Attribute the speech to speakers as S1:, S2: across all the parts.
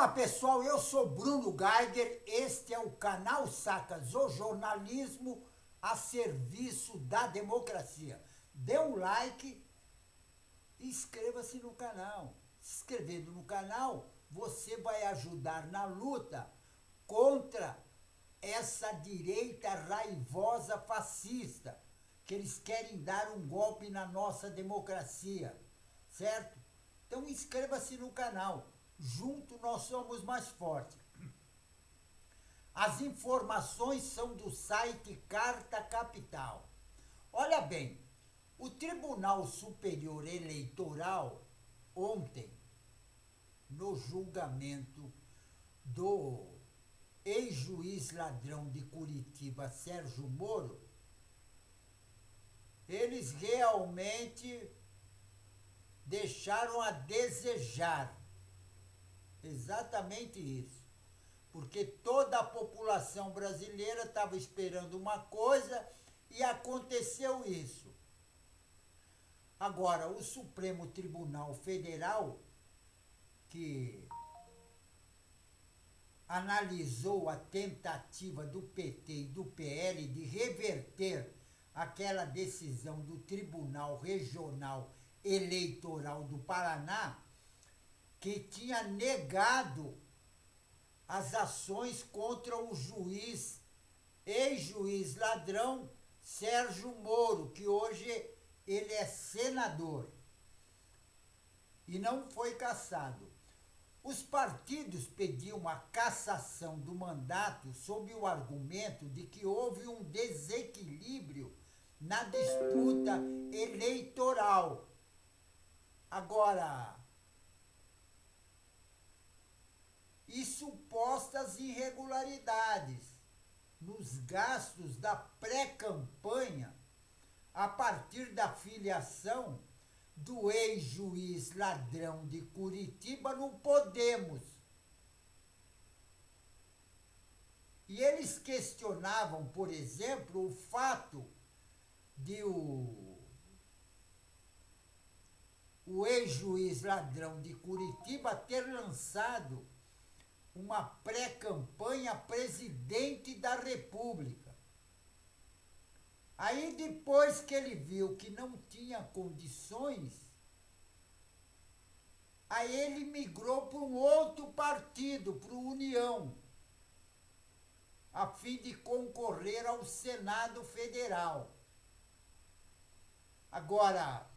S1: Olá pessoal, eu sou Bruno Geiger, este é o canal Sacas, o jornalismo a serviço da democracia. Dê um like e inscreva-se no canal. Se inscrevendo no canal, você vai ajudar na luta contra essa direita raivosa fascista, que eles querem dar um golpe na nossa democracia, certo? Então inscreva-se no canal. Junto nós somos mais fortes. As informações são do site Carta Capital. Olha bem, o Tribunal Superior Eleitoral, ontem, no julgamento do ex-juiz ladrão de Curitiba, Sérgio Moro, eles realmente deixaram a desejar. Exatamente isso. Porque toda a população brasileira estava esperando uma coisa e aconteceu isso. Agora, o Supremo Tribunal Federal, que analisou a tentativa do PT e do PL de reverter aquela decisão do Tribunal Regional Eleitoral do Paraná, que tinha negado as ações contra o ex-juiz ladrão Sérgio Moro, que hoje ele é senador e não foi cassado. Os partidos pediam a cassação do mandato sob o argumento de que houve um desequilíbrio na disputa eleitoral. Agora, e supostas irregularidades nos gastos da pré-campanha a partir da filiação do ex-juiz ladrão de Curitiba no Podemos. E eles questionavam, por exemplo, o fato de o ex-juiz ladrão de Curitiba ter lançado uma pré-campanha presidente da República. Aí depois que ele viu que não tinha condições, aí ele migrou para um outro partido, para o União, a fim de concorrer ao Senado Federal. Agora,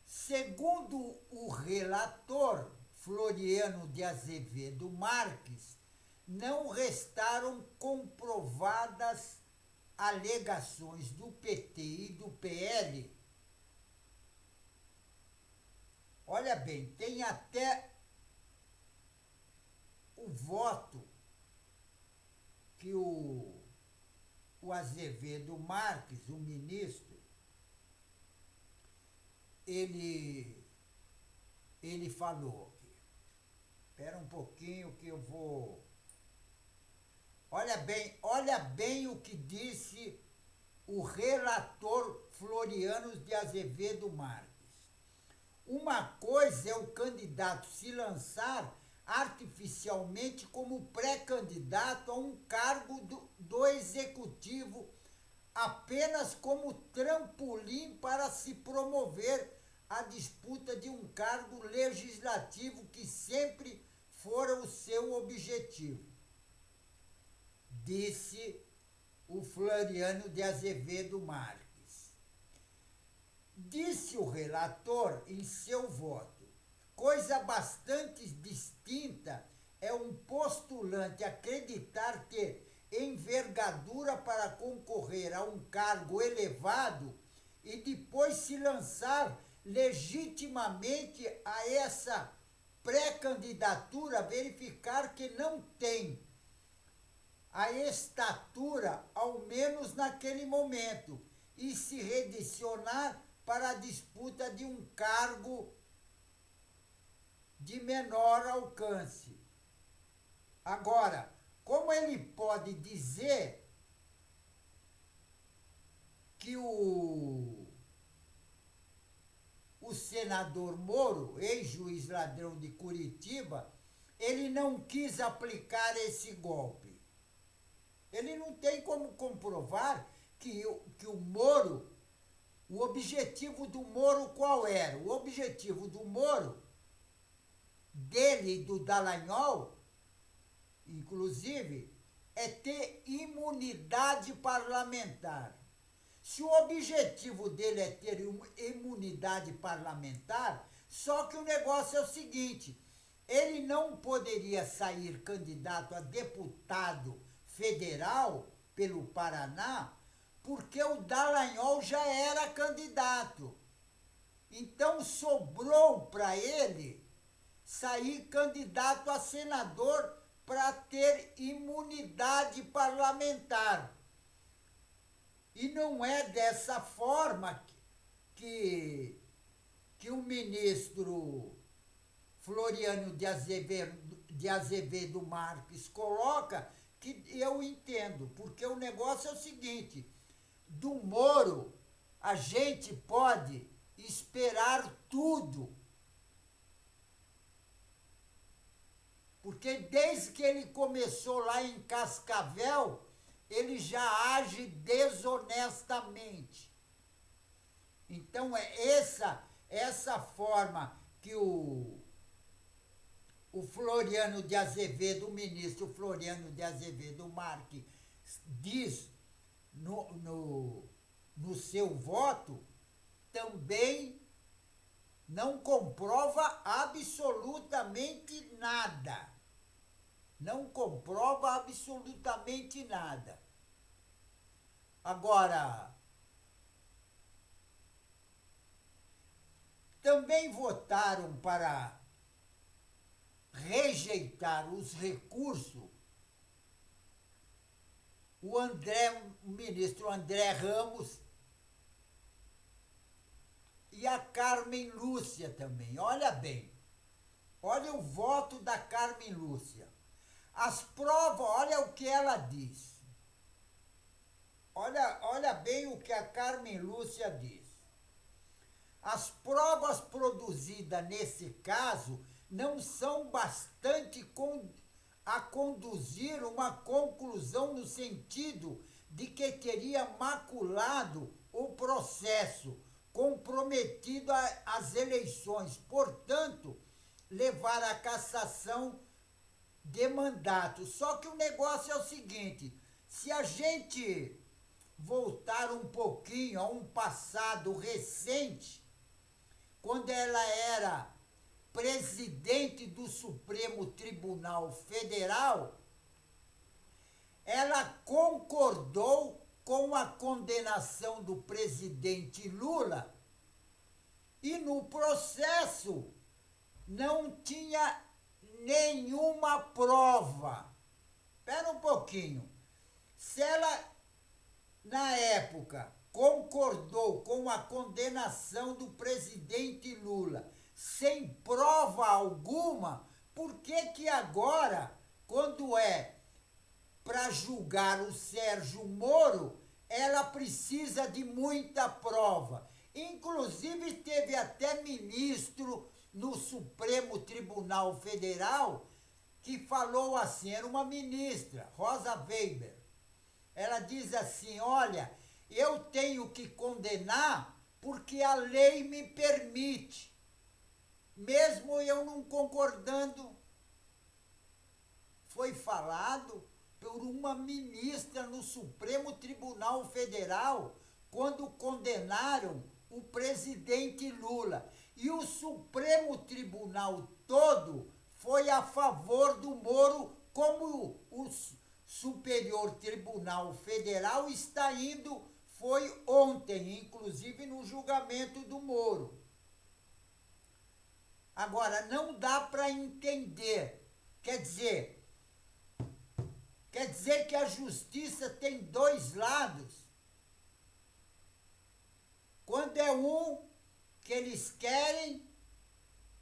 S1: segundo o relator Floriano de Azevedo Marques, não restaram comprovadas alegações do PT e do PL. Olha bem, tem até o voto que o Azevedo Marques, o ministro, ele falou. Espera um pouquinho que eu vou... Olha bem o que disse o relator Floriano de Azevedo Marques. Uma coisa é o candidato se lançar artificialmente como pré-candidato a um cargo do executivo, apenas como trampolim para se promover a disputa de um cargo legislativo que sempre fora o seu objetivo, disse o Floriano de Azevedo Marques. Disse o relator em seu voto: coisa bastante distinta é um postulante acreditar ter envergadura para concorrer a um cargo elevado e depois se lançar legitimamente a essa pré-candidatura, verificar que não tem a estatura, ao menos naquele momento, e se redicionar para a disputa de um cargo de menor alcance. Agora, como ele pode dizer que o o senador Moro, ex-juiz ladrão de Curitiba, ele não quis aplicar esse golpe. Ele não tem como comprovar que o Moro, o objetivo do Moro qual era? O objetivo do Moro, dele e do Dallagnol, inclusive, é ter imunidade parlamentar. Se o objetivo dele é ter imunidade parlamentar, só que o negócio é o seguinte, ele não poderia sair candidato a deputado federal pelo Paraná, porque o Dallagnol já era candidato. Então sobrou para ele sair candidato a senador para ter imunidade parlamentar. E não é dessa forma que o ministro Floriano de Azevedo Marques coloca, que eu entendo, porque o negócio é o seguinte, do Moro a gente pode esperar tudo, porque desde que ele começou lá em Cascavel, ele já age desonestamente. Então é essa forma que o Floriano de Azevedo, o ministro Floriano de Azevedo Marques, diz no seu voto, também não comprova absolutamente nada. Não comprova absolutamente nada. Agora, também votaram para rejeitar os recursos o ministro André Ramos e a Carmen Lúcia também. Olha bem, olha o voto da Carmen Lúcia. As provas, olha o que ela diz. Olha bem o que a Carmen Lúcia diz. As provas produzidas nesse caso não são bastante a conduzir uma conclusão no sentido de que teria maculado o processo, comprometido as eleições, portanto, levar à cassação de mandato. Só que o negócio é o seguinte, se a gente voltar um pouquinho a um passado recente, quando ela era presidente do Supremo Tribunal Federal, ela concordou com a condenação do presidente Lula e no processo não tinha nenhuma prova. Espera um pouquinho. Se ela, na época, concordou com a condenação do presidente Lula sem prova alguma, por que agora, quando é para julgar o Sérgio Moro, ela precisa de muita prova? Inclusive, teve até ministro no Supremo Tribunal Federal que falou assim, era uma ministra, Rosa Weber. Ela diz assim, olha, eu tenho que condenar porque a lei me permite, mesmo eu não concordando. Foi falado por uma ministra no Supremo Tribunal Federal quando condenaram o presidente Lula. E o Supremo Tribunal todo foi a favor do Moro, como o Superior Tribunal Federal está indo, foi ontem, inclusive no julgamento do Moro. Agora, não dá para entender, quer dizer que a justiça tem dois lados. Quando é um que eles querem,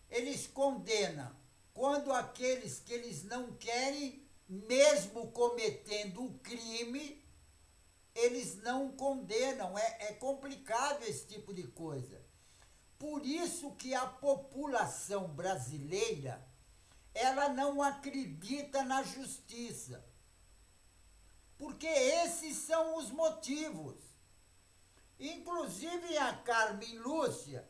S1: eles condenam. Quando aqueles que eles não querem, mesmo cometendo o crime, eles não condenam. É complicado esse tipo de coisa. por isso que a população brasileira, ela não acredita na justiça. Porque esses são os motivos. Inclusive a Carmen Lúcia,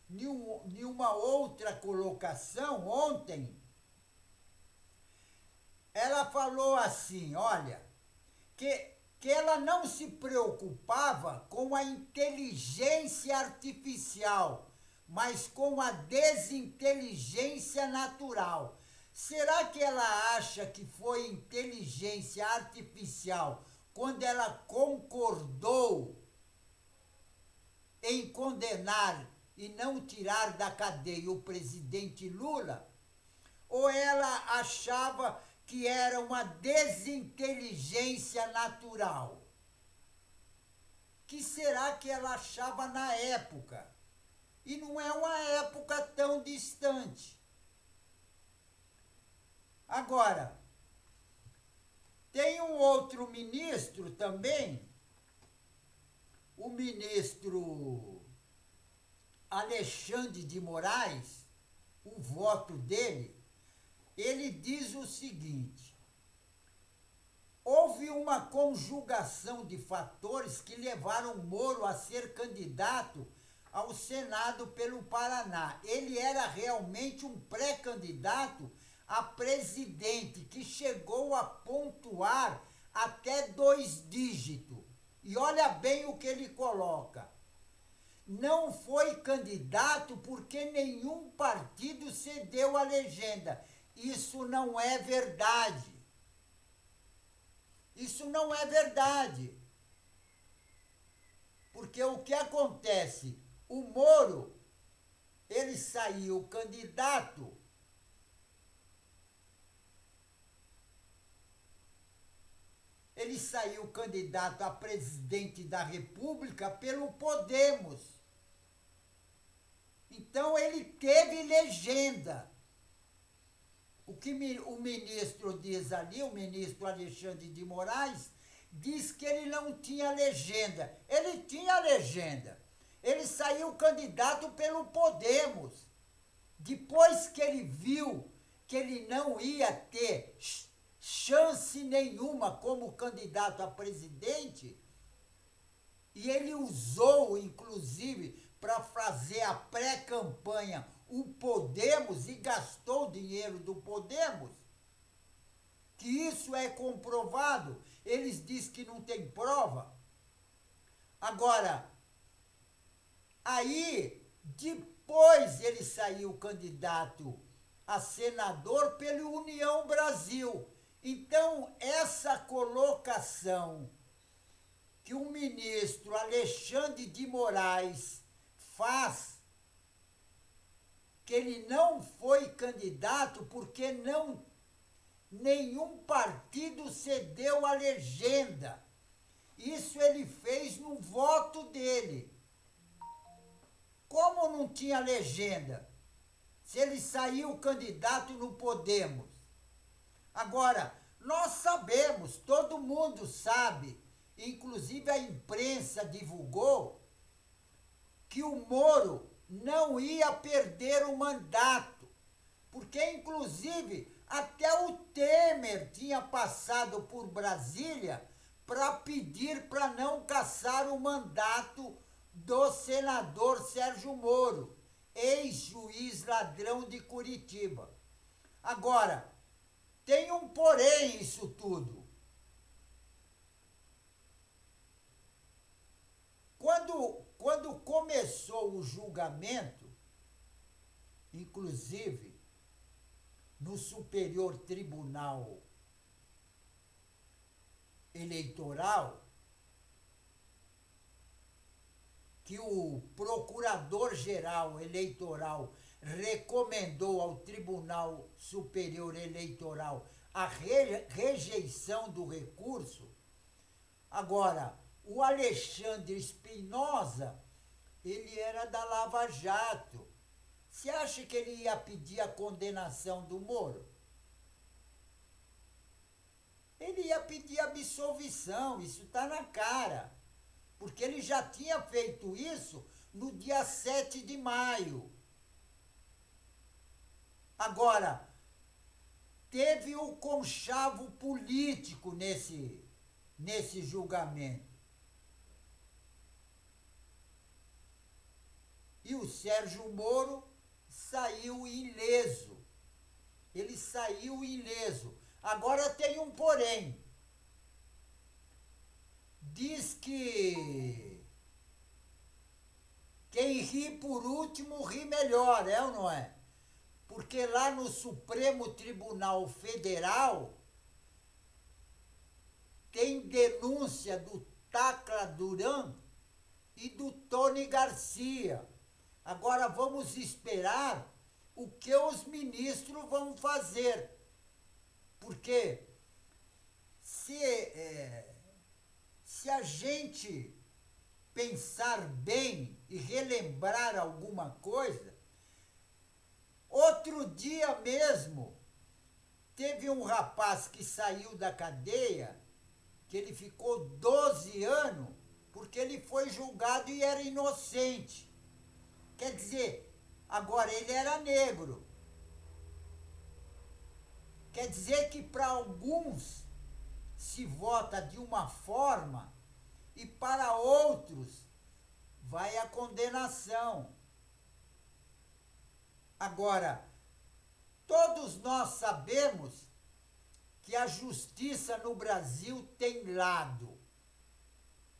S1: nenhuma outra colocação ontem, ela falou assim, olha, que ela não se preocupava com a inteligência artificial, mas com a desinteligência natural. Será que ela acha que foi inteligência artificial quando ela concordou em condenar e não tirar da cadeia o presidente Lula? Ou ela achava que era uma desinteligência natural? Que será que ela achava na época? E não é uma época tão distante. Agora, tem um outro ministro também, o ministro Alexandre de Moraes, o voto dele, ele diz o seguinte: houve uma conjugação de fatores que levaram Moro a ser candidato ao Senado pelo Paraná. Ele era realmente um pré-candidato a presidente que chegou a pontuar até 2 dígitos. E olha bem o que ele coloca. Não foi candidato porque nenhum partido cedeu a legenda. Isso não é verdade. Isso não é verdade. Porque o que acontece? O Moro, ele saiu candidato a presidente da República pelo Podemos. Então ele teve legenda. O que o ministro diz ali, o ministro Alexandre de Moraes, diz que ele não tinha legenda. Ele tinha legenda. Ele saiu candidato pelo Podemos. Depois que ele viu que ele não ia ter chance nenhuma como candidato a presidente, e ele usou, inclusive, para fazer a pré-campanha o Podemos e gastou o dinheiro do Podemos, que isso é comprovado, eles dizem que não tem prova. Agora, aí, depois ele saiu candidato a senador pela União Brasil. Então, essa colocação que o ministro Alexandre de Moraes faz, que ele não foi candidato porque nenhum partido cedeu a legenda. Isso ele fez no voto dele. Como não tinha legenda? Se ele saiu candidato no Podemos. Agora, nós sabemos, todo mundo sabe, inclusive a imprensa divulgou, que o Moro não ia perder o mandato, porque inclusive até o Temer tinha passado por Brasília para pedir para não cassar o mandato do senador Sérgio Moro, ex-juiz ladrão de Curitiba. Agora, tem um porém isso tudo. Quando começou o julgamento, inclusive no Superior Tribunal Eleitoral, que o Procurador-Geral Eleitoral recomendou ao Tribunal Superior Eleitoral a rejeição do recurso. Agora, o Alexandre Espinosa, ele era da Lava Jato. Você acha que ele ia pedir a condenação do Moro? Ele ia pedir absolvição, isso está na cara. porque ele já tinha feito isso no dia 7 de maio. Agora, teve o conchavo político nesse julgamento. E o Sérgio Moro saiu ileso. Ele saiu ileso. Agora tem um porém. Diz que quem ri por último ri melhor, é ou não é? Porque lá no Supremo Tribunal Federal tem denúncia do Tacla Duran e do Tony Garcia. Agora vamos esperar o que os ministros vão fazer. Porque se a gente pensar bem e relembrar alguma coisa, outro dia mesmo teve um rapaz que saiu da cadeia, que ele ficou 12 anos, porque ele foi julgado e era inocente. Quer dizer, agora ele era negro. Quer dizer que para alguns se vota de uma forma e para outros vai a condenação. Agora, todos nós sabemos que a justiça no Brasil tem lado.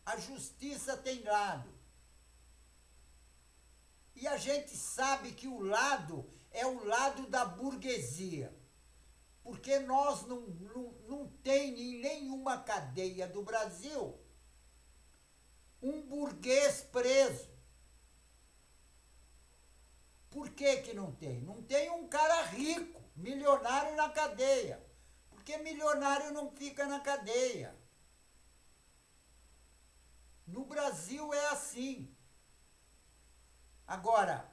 S1: A justiça tem lado. E a gente sabe que o lado é o lado da burguesia. Porque nós não tem em nenhuma cadeia do Brasil um burguês preso. Por que não tem? Não tem um cara rico, milionário na cadeia. Porque milionário não fica na cadeia. No Brasil é assim. Agora,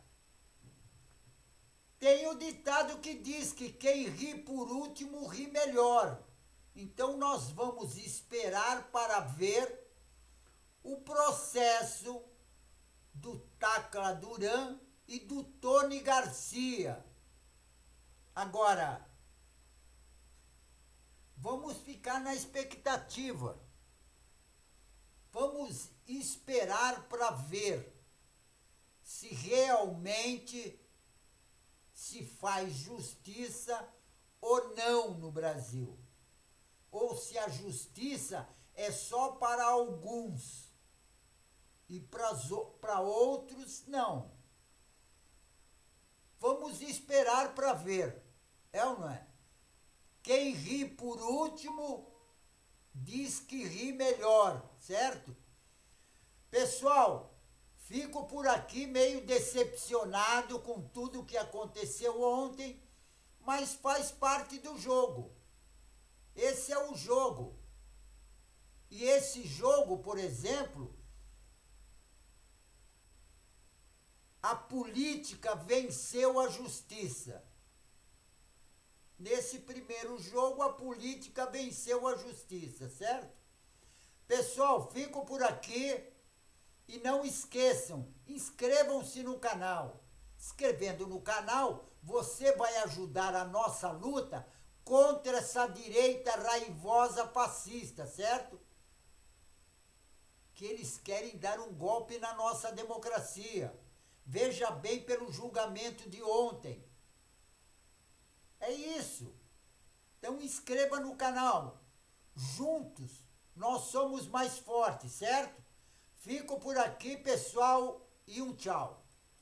S1: tem o ditado que diz que quem ri por último ri melhor. Então nós vamos esperar para ver o processo do Tacla Duran e do Tony Garcia. Agora, vamos ficar na expectativa. Vamos esperar para ver se realmente se faz justiça ou não no Brasil. Ou se a justiça é só para alguns e para outros não. Vamos esperar para ver, é ou não é? Quem ri por último diz que ri melhor, certo? Pessoal, fico por aqui meio decepcionado com tudo que aconteceu ontem, mas faz parte do jogo. Esse é o jogo. E esse jogo, por exemplo, a política venceu a justiça. Nesse primeiro jogo, a política venceu a justiça, certo? Pessoal, fico por aqui. E não esqueçam, inscrevam-se no canal. Inscrevendo no canal, você vai ajudar a nossa luta contra essa direita raivosa fascista, certo? Que eles querem dar um golpe na nossa democracia. Veja bem pelo julgamento de ontem. É isso. Então inscreva no canal. Juntos nós somos mais fortes, certo? Fico por aqui, pessoal, e um tchau.